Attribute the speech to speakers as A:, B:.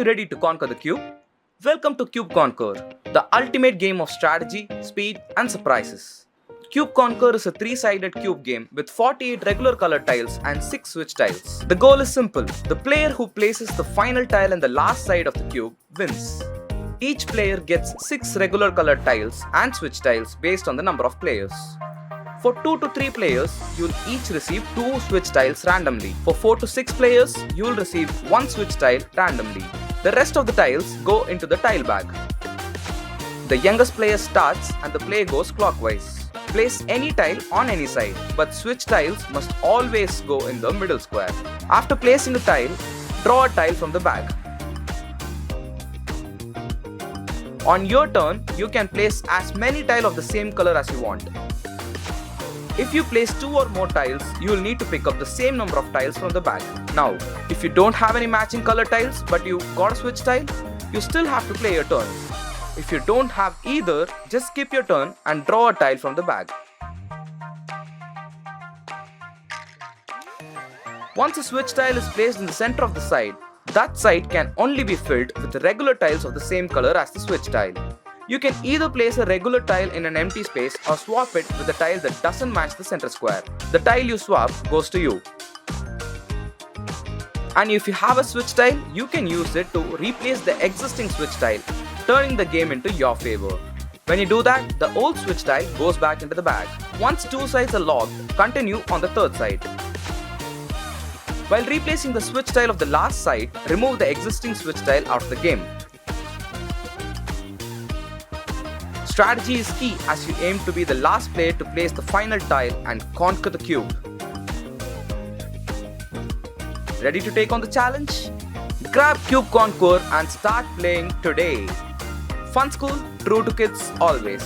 A: you ready to conquer the cube? Welcome to Cube Conquer, the ultimate game of strategy, speed, and surprises. Cube Conquer is a 3-sided cube game with 48 regular colored tiles and 6 switch tiles. The goal is simple. The player who places the final tile in the last side of the cube wins. Each player gets 6 regular colored tiles and switch tiles based on the number of players. For 2 to 3 players, you'll each receive 2 switch tiles randomly. For 4 to 6 players, you'll receive 1 switch tile randomly. The rest of the tiles go into the tile bag. The youngest player starts and the play goes clockwise. Place any tile on any side, but switch tiles must always go in the middle square. After placing a tile, draw a tile from the bag. On your turn, you can place as many tiles of the same color as you want. If you place 2 or more tiles, you will need to pick up the same number of tiles from the bag. Now, if you don't have any matching color tiles but you got a switch tile, you still have to play your turn. If you don't have either, just skip your turn and draw a tile from the bag. Once a switch tile is placed in the center of the side, that side can only be filled with regular tiles of the same color as the switch tile. You can either place a regular tile in an empty space or swap it with a tile that doesn't match the center square. The tile you swap goes to you. And if you have a switch tile, you can use it to replace the existing switch tile, turning the game into your favor. When you do that, the old switch tile goes back into the bag. Once 2 sides are locked, continue on the third side. While replacing the switch tile of the last side, remove the existing switch tile out of the game. Strategy is key as you aim to be the last player to place the final tile and conquer the cube. Ready to take on the challenge? Grab Cube Conquer and start playing today. Funskool, true to kids always.